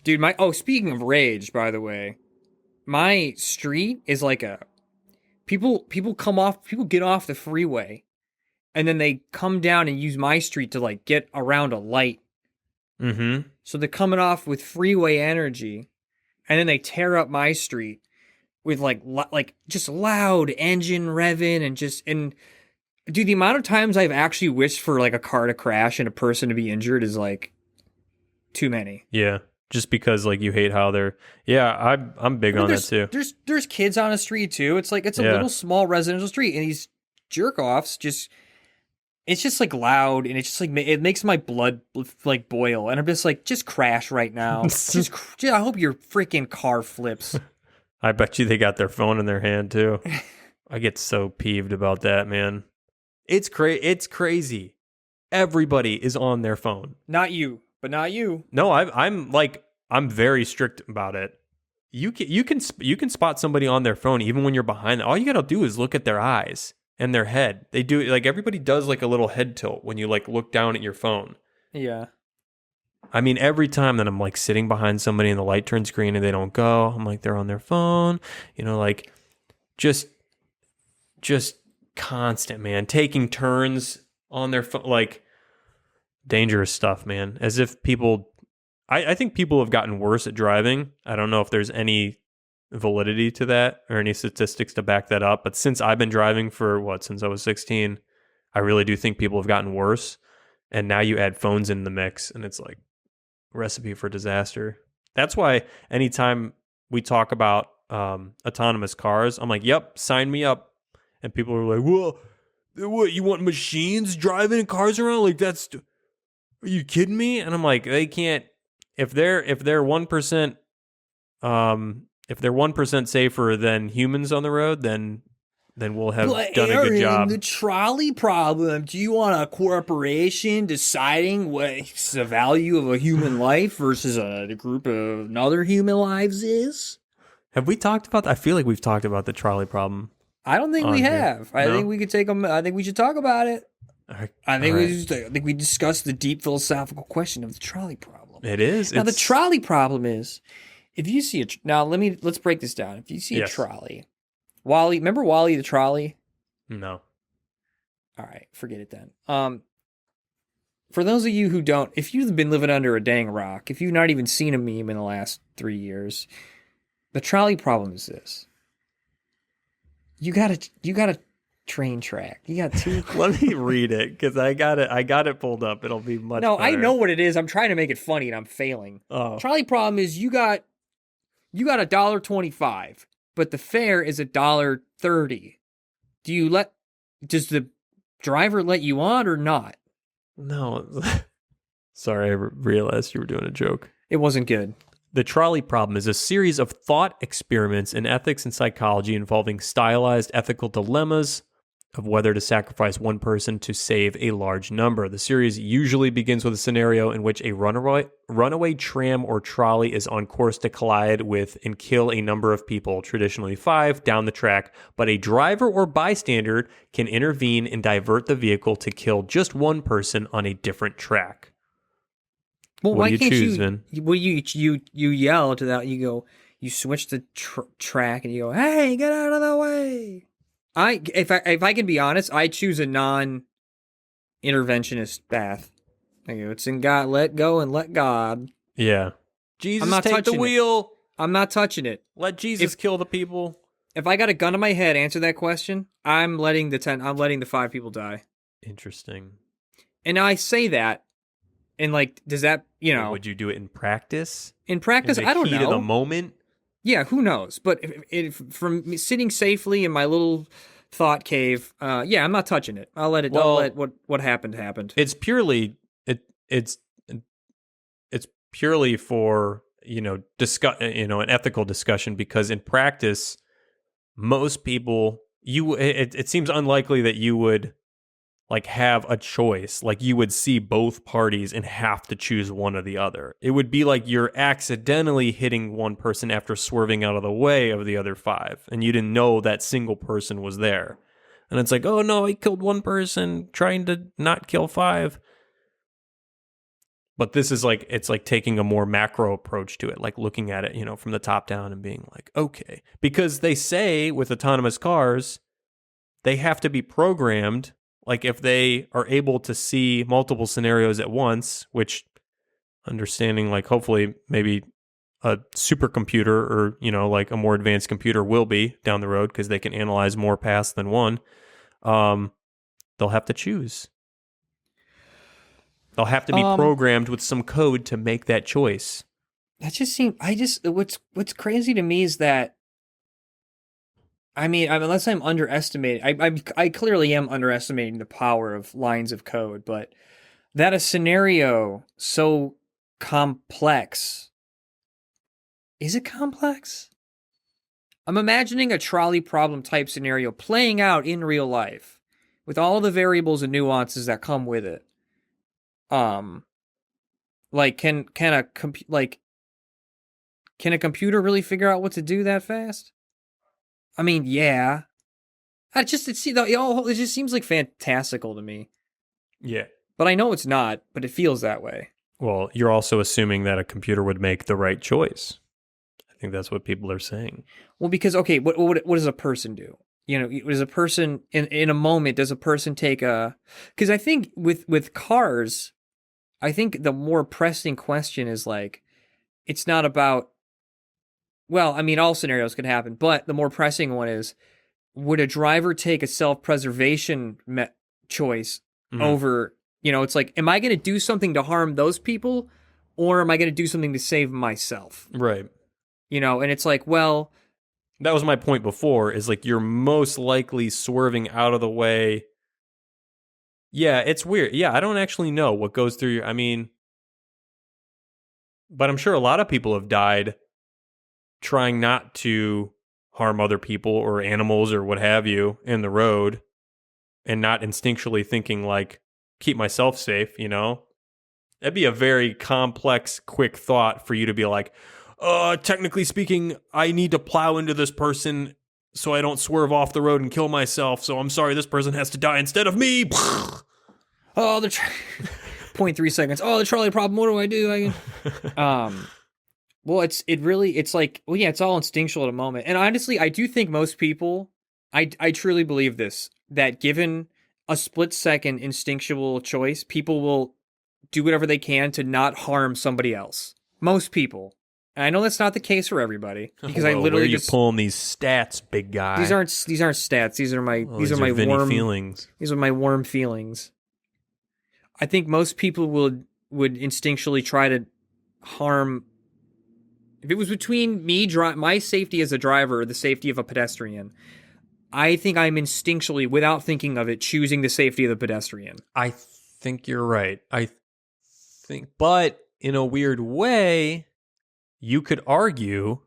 Dude, speaking of rage, by the way, my street is like a, people get off the freeway, and then they come down and use my street to like get around a light. Mm-hmm. So they're coming off with freeway energy, and then they tear up my street with like just loud engine revving and dude, the amount of times I've actually wished for like a car to crash and a person to be injured is like too many. Yeah, just because like you hate how they're. Yeah, I'm big on that too. There's kids on a street too. It's like it's a little small residential street, and these jerk offs it's just like loud, and it's just like it makes my blood like boil, and I'm just like, just crash right now. I hope your freaking car flips. I bet you they got their phone in their hand too. I get so peeved about that, man. It's crazy. Everybody is on their phone. Not you. No, I'm very strict about it. You can spot somebody on their phone even when you're behind them. All you got to do is look at their eyes and their head. They do, like, everybody does like a little head tilt when you like look down at your phone. Yeah. I mean, every time that I'm like sitting behind somebody and the light turns green and they don't go, I'm like, they're on their phone, like just constant, man, taking turns on their phone, like dangerous stuff, man. As if people, I think people have gotten worse at driving. I don't know if there's any validity to that or any statistics to back that up. But since I've been driving since I was 16, I really do think people have gotten worse. And now you add phones in the mix and it's like recipe for disaster. That's why anytime we talk about autonomous cars, I'm like, yep, sign me up. And people are like, well, what, you want machines driving cars around? Like, are you kidding me? And I'm like, they can't, if they're 1%, if they're 1% safer than humans on the road, then we'll have done a good job. The trolley problem. Do you want a corporation deciding what's the value of a human life versus a group of other human lives is? Have we talked about that? I feel like we've talked about the trolley problem. I don't think we have. I think we could take them. I think we should talk about it. I think we discussed the deep philosophical question of the trolley problem. It is. Now the trolley problem is, if you see let's break this down. If you see a trolley Wally, remember Wally the trolley? No. All right, forget it then. For those of you who don't, if you've been living under a dang rock, if you've not even seen a meme in the last 3 years, the trolley problem is this. You got a train track. You got two. Let me read it because I got it pulled up. It'll be much No, better. I know what it is. I'm trying to make it funny and I'm failing. Oh. Trolley problem is you got $1.25, but the fare is $1.30. Does the driver let you on or not? No. Sorry, I realized you were doing a joke. It wasn't good. The trolley problem is a series of thought experiments in ethics and psychology involving stylized ethical dilemmas of whether to sacrifice one person to save a large number. The series usually begins with a scenario in which a runaway tram or trolley is on course to collide with and kill a number of people, traditionally 5, down the track, but a driver or bystander can intervene and divert the vehicle to kill just one person on a different track. Well, what why do you can't choose, Vin? Well, you yell to that. You switch the track and you go, "Hey, get out of the way!" If I can be honest, I choose a non-interventionist path. I go, it's in God, let go and let God. Yeah, Jesus, I'm not take the wheel. I'm not touching it. Let Jesus kill the people. If I got a gun to my head, answer that question. I'm letting the 5 people die. Interesting. And I say that, and like, does that Would you do it in practice? In practice, I don't know. Heat of the moment. Yeah, who knows? But if from sitting safely in my little thought cave, I'm not touching it. I'll let it. I'll let what happened happened. It's purely it's purely for an ethical discussion, because in practice, most people it seems unlikely that you would like have a choice. Like you would see both parties and have to choose one or the other. It would be like you're accidentally hitting one person after swerving out of the way of the other 5, and you didn't know that single person was there. And it's like, oh no, I killed one person trying to not kill 5. But this is like, it's like taking a more macro approach to it, like looking at it, from the top down and being like, okay. Because they say with autonomous cars, they have to be programmed. Like if they are able to see multiple scenarios at once, which understanding like hopefully maybe a supercomputer or, like a more advanced computer will be down the road because they can analyze more paths than one, they'll have to choose. They'll have to be programmed with some code to make that choice. That just seems, what's crazy to me is that, I mean, unless I'm underestimating, I clearly am underestimating the power of lines of code, but that a scenario so complex, is it complex? I'm imagining a trolley problem type scenario playing out in real life with all the variables and nuances that come with it. Like can a computer really figure out what to do that fast? I mean, yeah. It just seems like fantastical to me. Yeah. But I know it's not, but it feels that way. Well, you're also assuming that a computer would make the right choice. I think that's what people are saying. Well, because, okay, what does a person do? Does a person, in a moment, does a person take because I think with cars, I think the more pressing question is like, it's not about, well, I mean, all scenarios could happen, but the more pressing one is, would a driver take a self-preservation choice over, it's like, am I going to do something to harm those people, or am I going to do something to save myself? Right. And it's like, well, that was my point before, is like, you're most likely swerving out of the way. Yeah, it's weird. Yeah, I don't actually know what goes through your, but I'm sure a lot of people have died trying not to harm other people or animals or what have you in the road, and not instinctually thinking like, keep myself safe, That'd be a very complex, quick thought for you to be like, technically speaking, I need to plow into this person so I don't swerve off the road and kill myself, so I'm sorry this person has to die instead of me. Oh, 0.3 seconds. Oh, the trolley problem, what do I do? Well, it's like, well, yeah, it's all instinctual at a moment. And honestly, I do think most people I truly believe this, that given a split-second instinctual choice, people will do whatever they can to not harm somebody else. Most people. And I know that's not the case for everybody, because I literally where are you pulling these stats, big guy? These aren't stats. These are my Vinny warm feelings. These are my warm feelings. I think most people would instinctually try to harm. If it was between my safety as a driver or the safety of a pedestrian, I think I'm instinctually, without thinking of it, choosing the safety of the pedestrian. I think you're right. But in a weird way, you could argue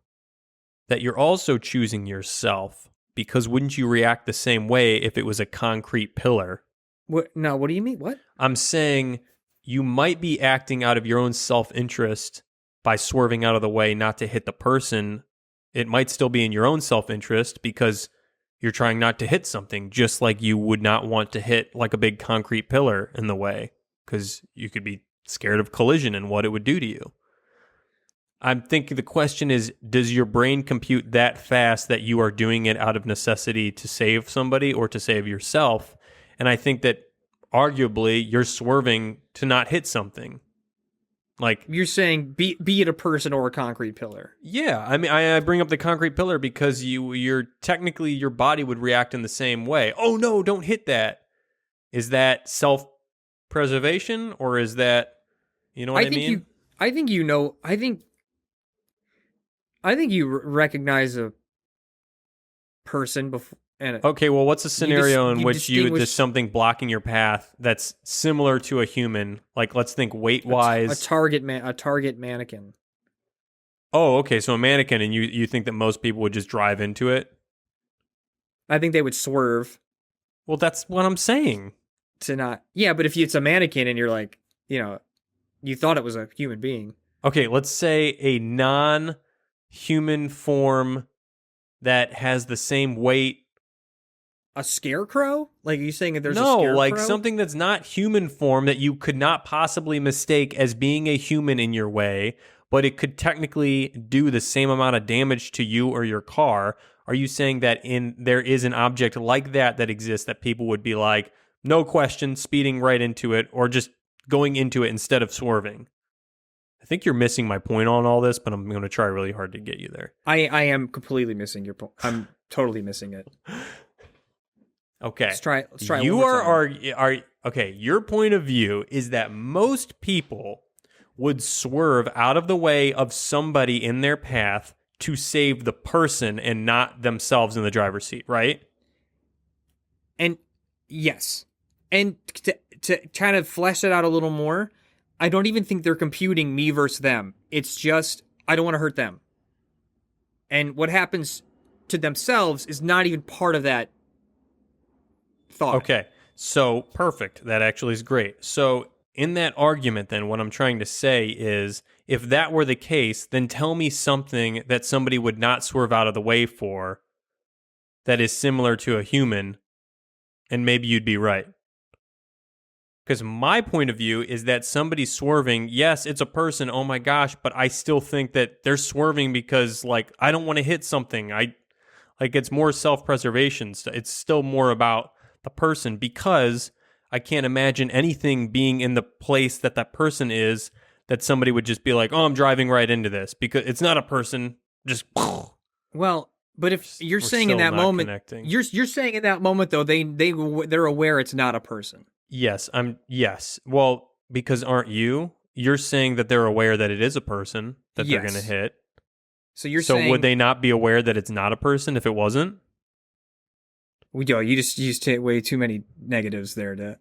that you're also choosing yourself, because wouldn't you react the same way if it was a concrete pillar? What? No, what do you mean? What? I'm saying you might be acting out of your own self-interest by swerving out of the way not to hit the person. It might still be in your own self-interest because you're trying not to hit something, just like you would not want to hit like a big concrete pillar in the way, because you could be scared of collision and what it would do to you. I'm thinking the question is, does your brain compute that fast that you are doing it out of necessity to save somebody or to save yourself? And I think that arguably you're swerving to not hit something. Like, you're saying, be it a person or a concrete pillar. Yeah, I mean, I bring up the concrete pillar because you're technically, your body would react in the same way. Oh no, don't hit that. Is that self-preservation, or is that, you know what I mean? I think you recognize a person before. Okay, well, what's a scenario in which there's something blocking your path that's similar to a human? Like, let's think weight-wise. A target mannequin. Oh, okay, so a mannequin, and you think that most people would just drive into it? I think they would swerve. Well, that's what I'm saying. Yeah, but if it's a mannequin and you're like, you thought it was a human being. Okay, let's say a non-human form that has the same weight. A scarecrow? Like, are you saying that there's a scarecrow? No, like something that's not human form that you could not possibly mistake as being a human in your way, but it could technically do the same amount of damage to you or your car. Are you saying that there is an object like that exists that people would be like, no question, speeding right into it, or just going into it instead of swerving? I think you're missing my point on all this, but I'm going to try really hard to get you there. I am completely missing your point. I'm totally missing it. Okay. Let's try. You are okay. Your point of view is that most people would swerve out of the way of somebody in their path to save the person and not themselves in the driver's seat, right? And yes, and to kind of flesh it out a little more, I don't even think they're computing me versus them. It's just, I don't want to hurt them. And what happens to themselves is not even part of that thought. Okay, so perfect. That actually is great. So in that argument, then, what I'm trying to say is, if that were the case, then tell me something that somebody would not swerve out of the way for that is similar to a human, and maybe you'd be right. Because my point of view is that somebody swerving, yes, it's a person, oh my gosh, but I still think that they're swerving because, like, I don't want to hit something. It's more self-preservation. It's still more about the person, because I can't imagine anything being in the place that person is that somebody would just be like, oh, I'm driving right into this, because it's not a person. Just well, but if you're saying in that moment, you're saying in that moment though, they're aware it's not a person. Yes, yes. Well, because aren't you? You're saying that they're aware that it is a person that they're going to hit. So you're saying, would they not be aware that it's not a person if it wasn't? You just used way too many negatives there to.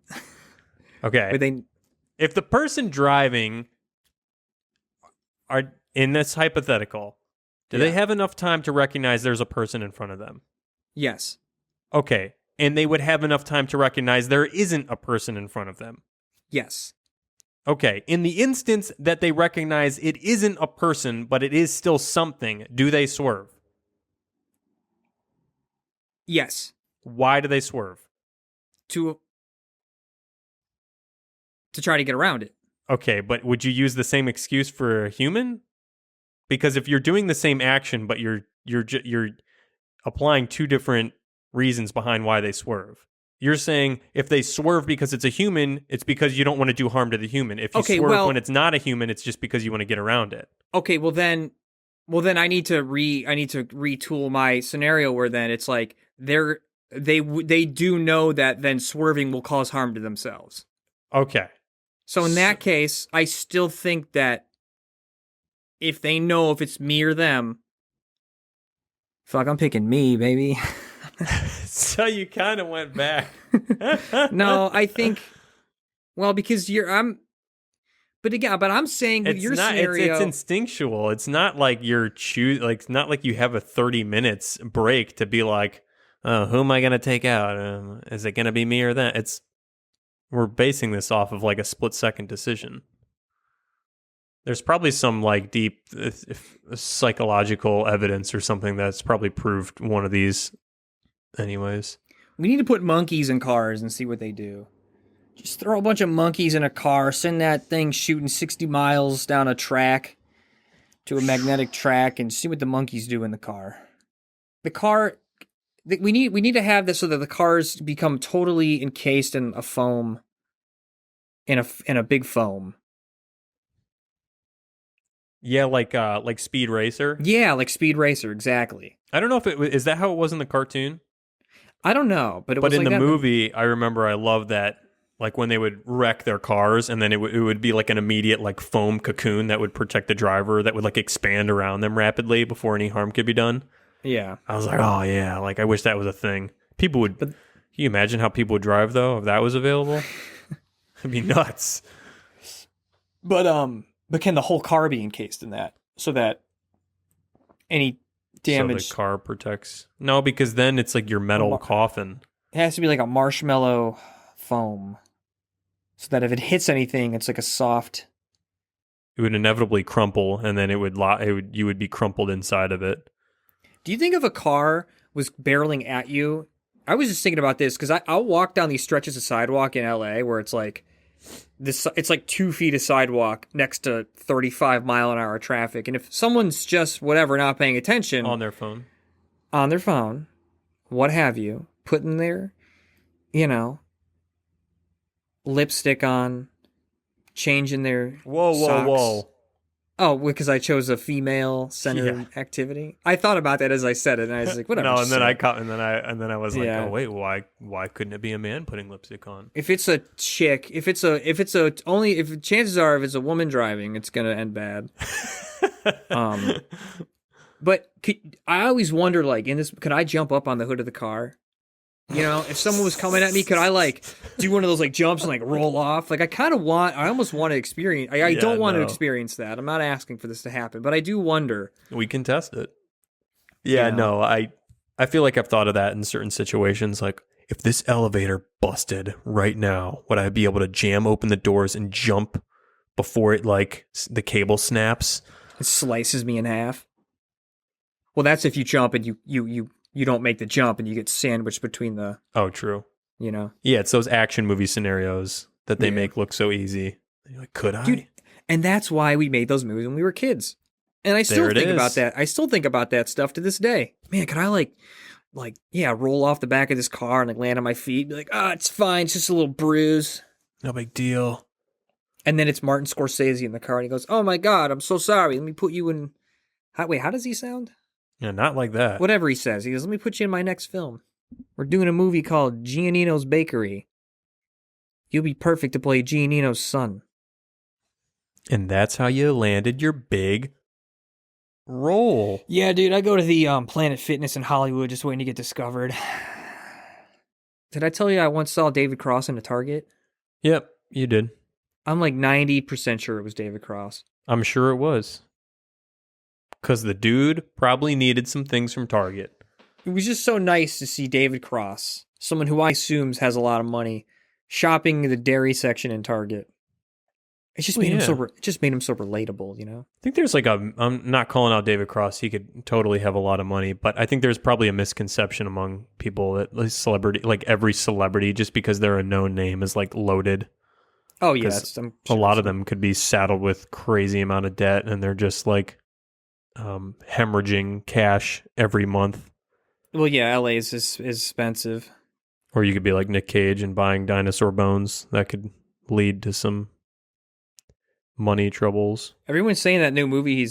Okay. If the person driving are in this hypothetical, do they have enough time to recognize there's a person in front of them? Yes. Okay. And they would have enough time to recognize there isn't a person in front of them? Yes. Okay. In the instance that they recognize it isn't a person, but it is still something, do they swerve? Yes. Why do they swerve? To try to get around it. Okay, but would you use the same excuse for a human? Because if you're doing the same action, but you're applying two different reasons behind why they swerve. You're saying if they swerve because it's a human, it's because you don't want to do harm to the human. If you swerve when it's not a human, it's just because you want to get around it. Okay, well then I need to retool my scenario where then it's like they do know that then swerving will cause harm to themselves. Okay. So in that case, I still think that if they know if it's me or them, fuck, I'm picking me, baby. So you kind of went back. No, I think, well, because but I'm saying with your scenario, it's instinctual. It's not like it's not like you have a 30 minutes break to be like, oh, who am I going to take out? Is it going to be me or them? We're basing this off of like a split-second decision. There's probably some like deep psychological evidence or something that's probably proved one of these. Anyways, we need to put monkeys in cars and see what they do. Just throw a bunch of monkeys in a car, send that thing shooting 60 miles down a track to a magnetic track, and see what the monkeys do in the car. We need to have this so that the cars become totally encased in a foam, in a big foam. Yeah, like Speed Racer. Yeah, like Speed Racer, exactly. I don't know if is that how it was in the cartoon. I don't know, but in the movie, I remember I loved that. Like when they would wreck their cars, and then it would be like an immediate like foam cocoon that would protect the driver that would like expand around them rapidly before any harm could be done. Yeah, I was like, oh yeah, like I wish that was a thing. People would. Can you imagine how people would drive though if that was available? It'd be nuts. But can the whole car be encased in that so that any damage? So the car protects. No, because then it's like your metal coffin. It has to be like a marshmallow foam, so that if it hits anything, it's like a soft. It would inevitably crumple, and then you would be crumpled inside of it. Do you think if a car was barreling at you? I was just thinking about this because I'll walk down these stretches of sidewalk in LA where it's like this. It's like 2 feet of sidewalk next to 35-mile-an-hour traffic, and if someone's just whatever not paying attention on their phone, what have you, putting their, lipstick on, changing their socks. Oh, because I chose a female-centered activity. I thought about that as I said it, and I was like, whatever. No, and then I was like, oh wait, why couldn't it be a man putting lipstick on? If it's a chick, if chances are if it's a woman driving, it's gonna end bad. But I always wonder, like could I jump up on the hood of the car? If someone was coming at me, could I like do one of those like jumps and like roll off? Like I almost want to experience. I don't want to experience that. I'm not asking for this to happen, but I do wonder. We can test it. Yeah, no, I feel like I've thought of that in certain situations. Like if this elevator busted right now, would I be able to jam open the doors and jump before it like the cable snaps? It slices me in half. Well, that's if you jump and you don't make the jump and you get sandwiched between the... Oh, true. Yeah, it's those action movie scenarios that they make look so easy. You're like, could I? Dude, and that's why we made those movies when we were kids. And I still think about that. I still think about that stuff to this day. Man, could I roll off the back of this car and like land on my feet? Be like, it's fine. It's just a little bruise. No big deal. And then it's Martin Scorsese in the car and he goes, oh my God, I'm so sorry. Let me put you in... Wait, how does he sound? Yeah, not like that. Whatever he says. He goes, let me put you in my next film. We're doing a movie called Giannino's Bakery. You'll be perfect to play Giannino's son. And that's how you landed your big role. Yeah, dude, I go to the Planet Fitness in Hollywood just waiting to get discovered. Did I tell you I once saw David Cross in a Target? Yep, you did. I'm like 90% sure it was David Cross. I'm sure it was. Because the dude probably needed some things from Target. It was just so nice to see David Cross, someone who I assume has a lot of money, shopping the dairy section in Target. It just made him so relatable, I think there's I'm not calling out David Cross. He could totally have a lot of money, but I think there's probably a misconception among people that every celebrity, just because they're a known name, is like loaded. Oh yeah, a lot of them could be saddled with crazy amount of debt, and they're just like hemorrhaging cash every month. Well, yeah, LA is expensive. Or you could be like Nick Cage and buying dinosaur bones. That could lead to some money troubles. Everyone's saying that new movie he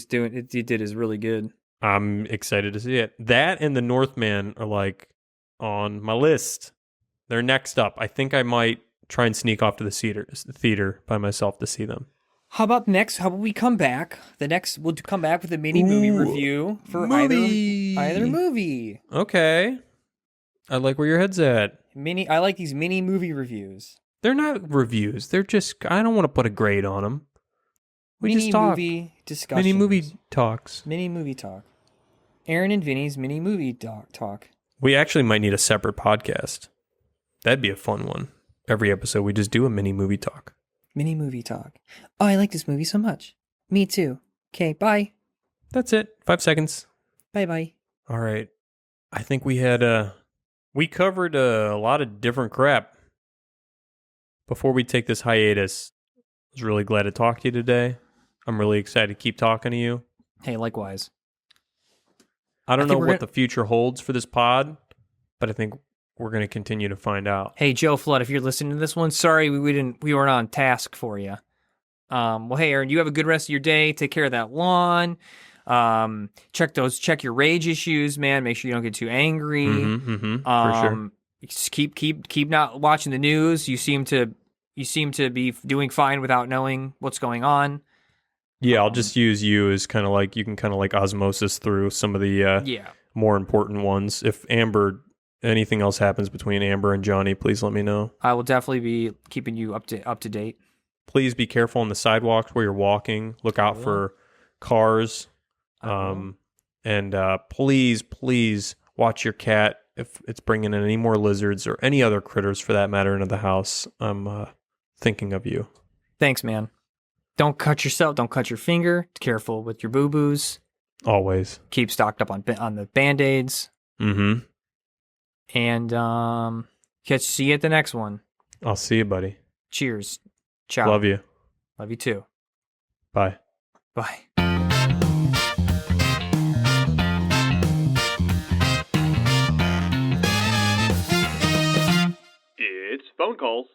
did is really good. I'm excited to see it. That and The Northman are like on my list. They're next up. I think I might try and sneak off to the theater by myself to see them. How about we come back? We'll come back with a mini movie review for either movie. Okay. I like where your head's at. I like these mini movie reviews. They're not reviews. They're just, I don't want to put a grade on them. We just talk. Movie discussions. Mini movie talks. Mini movie talk. Aaron and Vinny's mini movie talk. We actually might need a separate podcast. That'd be a fun one. Every episode, we just do a mini movie talk. Mini movie talk. Oh, I like this movie so much. Me too. Okay, bye. That's it. 5 seconds. Bye-bye. All right. I think we covered a lot of different crap. Before we take this hiatus, I was really glad to talk to you today. I'm really excited to keep talking to you. Hey, likewise. I don't know what the future holds for this pod, but I think we're going to continue to find out. Hey, Joe Flood, if you're listening to this one, sorry we weren't on task for you. Well, hey, Aaron, you have a good rest of your day. Take care of that lawn. Check your rage issues, man. Make sure you don't get too angry. For sure. Just keep not watching the news. You seem to be doing fine without knowing what's going on. Yeah, I'll just use you as kind of like, you can kind of like osmosis through some of the more important ones. If anything else happens between Amber and Johnny, please let me know. I will definitely be keeping you up to date. Please be careful on the sidewalks where you're walking. Look out for cars. And please watch your cat if it's bringing in any more lizards or any other critters for that matter into the house. I'm thinking of you. Thanks, man. Don't cut yourself. Don't cut your finger. Careful with your boo-boos. Always. Keep stocked up on the Band-Aids. Mm-hmm. And see you at the next one. I'll see you, buddy. Cheers. Ciao. Love you. Love you too. Bye. Bye. It's Fonecallz.